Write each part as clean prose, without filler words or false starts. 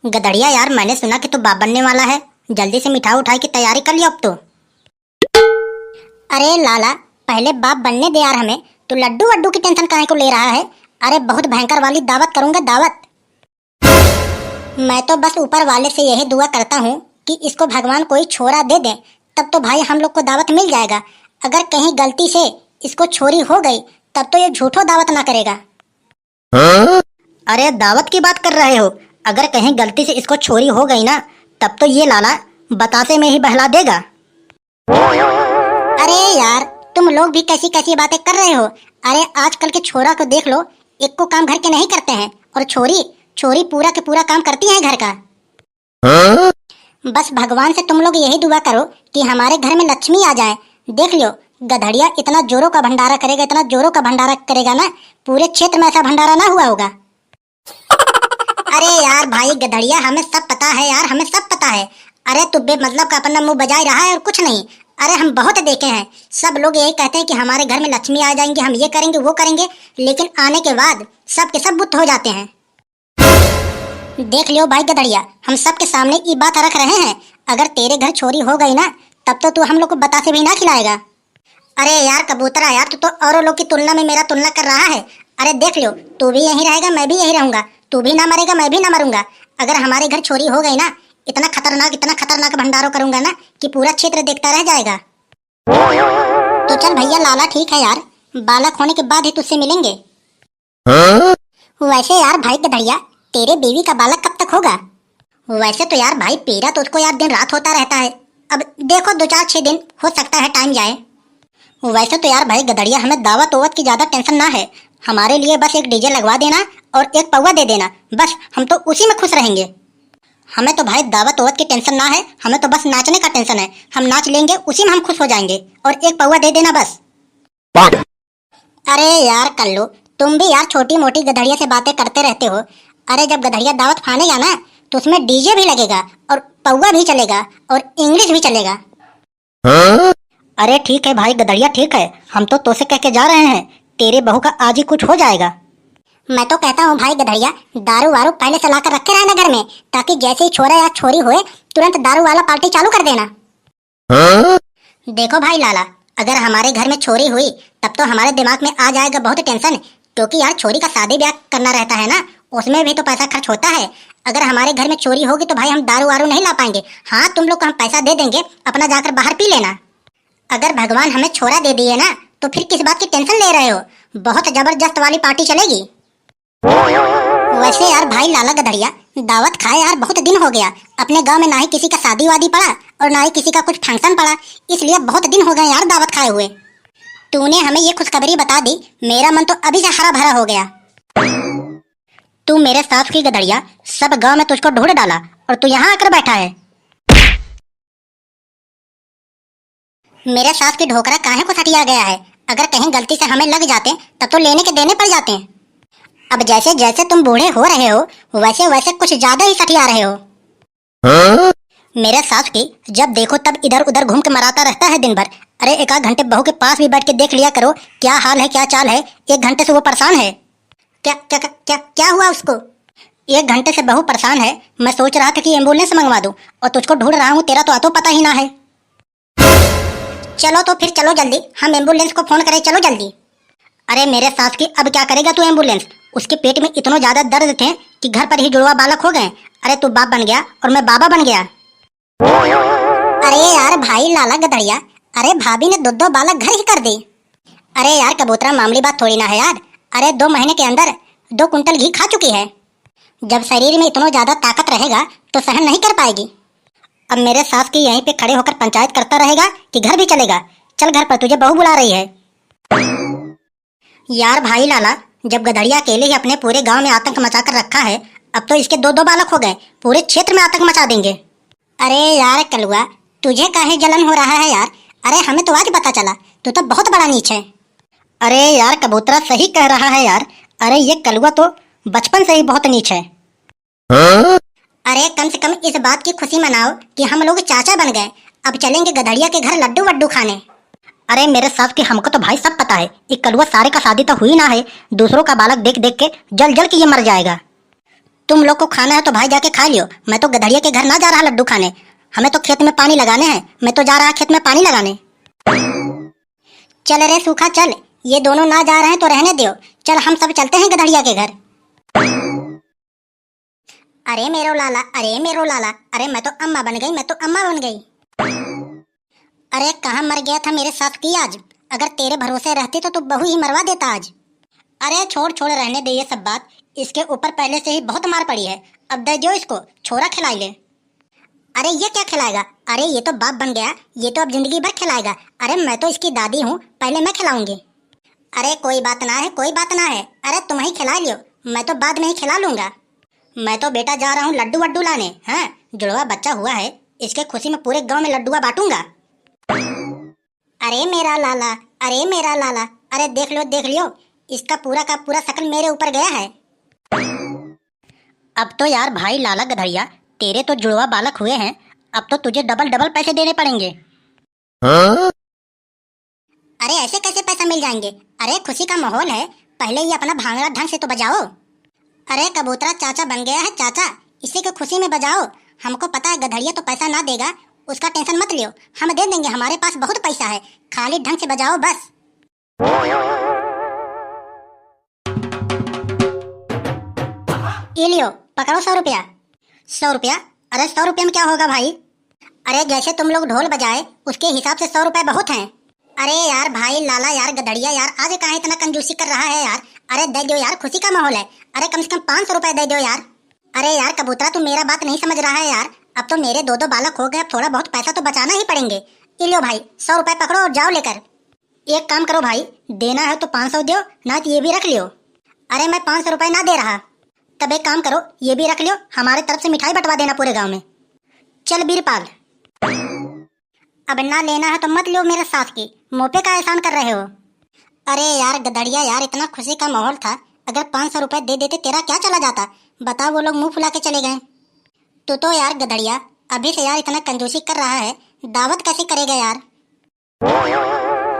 गधड़िया यार, मैंने सुना कि तू बाप बनने वाला है। जल्दी से मिठाई उठाई की तैयारी कर लियो अब तो। अरे लाला, पहले बाप बनने दे यार हमें। तू लड्डू वड्डू की टेंशन काहे को ले रहा है? अरे बहुत भयंकर वाली दावत करूंगा, दावत। मैं तो बस ऊपर वाले से यही दुआ करता हूँ कि इसको भगवान कोई छोरा दे दे, तब तो भाई हम लोग को दावत मिल जाएगा। अगर कहीं गलती से इसको छोरी हो गई तब तो ये झूठो दावत ना करेगा। अरे दावत की बात कर रहे हो? अगर कहीं गलती से इसको छोरी हो गई ना तब तो ये लाला बतासे में ही बहला देगा। अरे यार, तुम लोग भी कैसी कैसी बातें कर रहे हो? अरे आजकल के छोरा को देख लो, एक को काम घर के नहीं करते हैं, और छोरी छोरी पूरा के पूरा काम करती है घर का। बस भगवान से तुम लोग यही दुआ करो कि हमारे घर में लक्ष्मी आ जाए। देख लियो, गधड़िया इतना जोरों का भंडारा करेगा, इतना जोरों का भंडारा करेगा ना, पूरे क्षेत्र में ऐसा भंडारा ना हुआ होगा। अरे यार भाई गधड़िया, हमें सब पता है यार, हमें सब पता है। अरे तू बेमतलब का अपना मुंह बजाय रहा है और कुछ नहीं। अरे हम बहुत देखे हैं, सब लोग यही कहते हैं कि हमारे घर में लक्ष्मी आ जाएंगे, हम ये करेंगे वो करेंगे, लेकिन आने के बाद सब के सब बुत हो जाते हैं। देख लियो भाई गधड़िया, हम सबके सामने ये बात रख रहे हैं, अगर तेरे घर चोरी हो गई ना तब तो तू हम लोग को बतासे भी ना खिलाएगा। अरे यार कबूतरा यार, तू तो औरों लोग की तुलना में मेरा तुलना कर रहा है। अरे देख लियो, तू भी यहीं रहेगा, मैं भी यहीं रहूंगा, तू भी ना मरेगा, मैं भी ना मरूंगा। अगर हमारे घर चोरी हो गई ना, इतना खतरनाक भंडारा करूंगा ना कि पूरा क्षेत्र देखता रह जाएगा। तो चल भैया लाला, ठीक है यार, बालक होने के बाद ही तुझसे मिलेंगे। वैसे यार भाई गधड़िया, तेरे बीवी का बालक कब तक होगा? वैसे तो यार भाई पेरा तो उसको यार दिन रात होता रहता है। अब देखो 2-4-6 दिन हो सकता है टाइम जाए। वैसे तो यार भाई गधड़िया, हमें दावत ओवत की ज्यादा टेंशन ना है। हमारे लिए बस एक डीजे लगवा देना और एक पौवा दे देना, बस हम तो उसी में खुश रहेंगे। हमें तो भाई दावत ओवत की टेंशन ना है, हमें तो बस नाचने का टेंशन है। हम नाच लेंगे, उसी में हम खुश हो जाएंगे, और एक पौवा दे देना बस। अरे यार कल्लू, तुम भी यार छोटी मोटी गधड़िया से बातें करते रहते हो। अरे जब गधड़िया दावत खानेगा ना तो उसमें डीजे भी लगेगा और पौवा भी चलेगा और इंग्लिश भी चलेगा। अरे ठीक है भाई गधड़िया, ठीक है, हम तो तोसे कह के जा रहे हैं, तेरे बहू का आज ही कुछ हो जाएगा। मैं तो कहता हूँ भाई गधड़िया, दारू वारू पहले से लाकर रखे रहना घर में, ताकि जैसे ही छोरा या छोरी हुए तुरंत दारू वाला पार्टी चालू कर देना। देखो भाई लाला, अगर हमारे घर में छोरी हुई तब तो हमारे दिमाग में आ जाएगा बहुत टेंशन, क्योंकि यार छोरी का शादी ब्याह करना रहता है ना, उसमें भी तो पैसा खर्च होता है। अगर हमारे घर में चोरी होगी तो भाई हम दारू वारू नहीं ला पाएंगे। हाँ, तुम लोग को हम पैसा दे देंगे, अपना जाकर बाहर पी लेना। अगर भगवान हमें छोरा दे दिए ना तो फिर किस बात की टेंशन ले रहे हो? बहुत जबरदस्त वाली पार्टी चलेगी। वैसे यार भाई लाला गधड़िया, दावत खाए यार बहुत दिन हो गया। अपने गांव में ना ही किसी का शादी वादी पड़ा और ना ही किसी का कुछ फंक्शन पड़ा, इसलिए बहुत दिन हो गए यार दावत खाए हुए। तूने हमें ये खुशखबरी बता दी, मेरा मन तो अभी से हरा भरा हो गया। तू मेरे साथ की गधड़िया, सब गांव में तुझको ढूंढ डाला और तू यहाँ आकर बैठा है। मेरे सास की ढोकरा काहे को सटिया गया है? अगर कहीं गलती से हमें लग जाते तब तो लेने के देने पड़ जाते हैं। अब जैसे जैसे तुम बूढ़े हो रहे हो वैसे वैसे कुछ ज्यादा ही सटिया रहे हो। मेरे सास की जब देखो तब इधर उधर घूम के मराता रहता है दिन भर। अरे एक आध घंटे बहू के पास भी बैठ के देख लिया करो, क्या हाल है क्या चाल है। 1 घंटे से वो परेशान है। क्या क्या क्या क्या हुआ उसको? 1 घंटे से बहू परेशान है। मैं सोच रहा था कि एम्बुलेंस मंगवा दूं, और तुझको ढूंढ रहा हूँ, तेरा तो अतो पता ही ना है। चलो तो फिर चलो जल्दी, हम एम्बुलेंस को फोन करें, चलो जल्दी। अरे मेरे सास की अब क्या करेगा तू एम्बुलेंस? उसके पेट में इतना ज्यादा दर्द थे कि घर पर ही जुड़वा बालक हो गए। अरे तू बाप बन गया और मैं बाबा बन गया। अरे यार भाई लाला गधड़िया, अरे भाभी ने 2 बालक घर ही कर दी। अरे यार कबूतरा, मामूली बात थोड़ी ना है यार। अरे 2 महीने के अंदर 2 कुंटल घी खा चुकी है। जब शरीर में इतना ज्यादा ताकत रहेगा तो सहन नहीं कर पाएगी। अब मेरे सास की यहीं पे खड़े होकर पंचायत करता रहेगा कि घर भी चलेगा। चल घर पर, तुझे बहू बुला रही है। यार भाई लाला, जब गधड़िया अकेले ही अपने पूरे गांव में आतंक मचा कर रखा है, अब तो इसके 2 बालक हो गए, पूरे क्षेत्र में आतंक मचा देंगे। अरे यार कलुआ, तुझे काहे जलन हो रहा है यार? अरे हमें तो आज पता चला, तू तो बहुत बड़ा नीच है। अरे यार कबूतरा सही कह रहा है यार। अरे ये कलुआ तो बचपन से ही बहुत नीच है। अरे कम से कम इस बात की खुशी मनाओ कि हम लोग चाचा बन गए। अब चलेंगे गधड़िया के घर लड्डू वड्डू खाने। अरे मेरे सास की हमको तो भाई सब पता है, ये कलुआ सारे का शादी तो हुई ना है, दूसरों का बालक देख देख के जल जल के ये मर जाएगा। तुम लोग को खाना है तो भाई जाके खा लियो, मैं तो गधड़िया के घर ना जा रहा लड्डू खाने। हमें तो खेत में पानी लगाने हैं, मैं तो जा रहा खेत में पानी लगाने। चल रे सूखा चल, ये दोनों ना जा रहे हैं तो रहने दो। चल हम सब चलते हैं गधड़िया के घर। अरे मेरो लाला, अरे मेरो लाला, अरे मैं तो अम्मा बन गई, मैं तो अम्मा बन गई। अरे कहाँ मर गया था मेरे साथ की आज, अगर तेरे भरोसे रहती तो तू बहू ही मरवा देता आज। अरे छोड़ छोड़ रहने दे ये सब बात, इसके ऊपर पहले से ही बहुत मार पड़ी है, अब दे जो इसको छोरा खिलाई ले। अरे ये क्या खिलाएगा, अरे ये तो बाप बन गया, ये तो अब जिंदगी भर खिलाएगा। अरे मैं तो इसकी दादी हूँ, पहले मैं खिलाऊंगी। अरे कोई बात ना है, कोई बात ना है, अरे तुम ही खिला लियो, मैं तो बाद में ही खिला लूंगा। मैं तो बेटा जा रहा हूँ लड्डू वड्डू लाने, हाँ जुड़वा बच्चा हुआ है, इसके खुशी में पूरे गांव में लड्डुआ बांटूंगा। अरे मेरा लाला, अरे मेरा लाला, अरे देख लियो, इसका पूरा का पूरा शकल मेरे ऊपर गया है। अब तो यार भाई लाला गधड़िया, तेरे तो जुड़वा बालक हुए हैं, अब तो तुझे डबल डबल पैसे देने पड़ेंगे। हाँ? अरे ऐसे कैसे पैसा मिल जाएंगे, अरे खुशी का माहौल है, पहले ये अपना भांगड़ा ढंग से तो बजाओ। अरे कबूतरा चाचा बन गया है चाचा, इसी की खुशी में बजाओ। हमको पता है गधड़िया तो पैसा ना देगा, उसका टेंशन मत लियो, हम दे देंगे, हमारे पास बहुत पैसा है, खाली ढंग से बजाओ बस। ये लियो पकड़ो 100 रुपया। 100 रुपया? अरे 100 रुपये में क्या होगा भाई? अरे जैसे तुम लोग ढोल बजाए उसके हिसाब से 100 रुपये बहुत हैं। अरे यार भाई लाला यार गधड़िया यार, आज कहाँ इतना कंजूसी कर रहा है यार, अरे दे दो यार, खुशी का माहौल है, अरे कम से कम 500 रुपये दे दो यार। अरे यार कबूतरा तू मेरा बात नहीं समझ रहा है यार, अब तो मेरे 2 बालक हो गए, अब थोड़ा बहुत पैसा तो बचाना ही पड़ेंगे। ये लो भाई 100 रुपये पकड़ो और जाओ लेकर। एक काम करो भाई, देना है तो 500 दो, ना तो ये भी रख लियो। अरे मैं 500 रुपये ना दे रहा, तब एक काम करो ये भी रख लियो, हमारे तरफ से मिठाई बंटवा देना पूरे गांव में। चल बीरपाल। अब ना लेना है तो मत लो मेरे साथ की, मोपे का एहसान कर रहे हो। अरे यार गधड़िया यार, इतना खुशी का माहौल था, अगर 500 रुपये दे देते तेरा क्या चला जाता, बताओ वो लोग मुंह फुला के चले गए। तो यार गधड़िया अभी से यार इतना कंजूसी कर रहा है, दावत कैसे करेगा यार।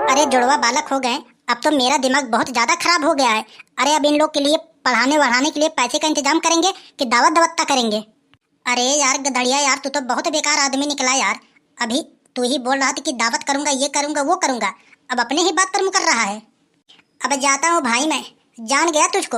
अरे जुड़वा बालक हो गए, अब तो मेरा दिमाग बहुत ज्यादा खराब हो गया है। अरे अब इन लोग के लिए पढ़ाने वढ़ाने के लिए पैसे का इंतजाम करेंगे कि दावत दवत्ता करेंगे। अरे यार गधड़िया यार, तू तो बहुत बेकार आदमी निकला यार, अभी तू ही बोल रहा था कि दावत करूंगा, ये करूंगा, वो करूंगा, अब अपने ही बात पर मुकर रहा है। अब जाता हूँ भाई, मैं जान गया तुझको।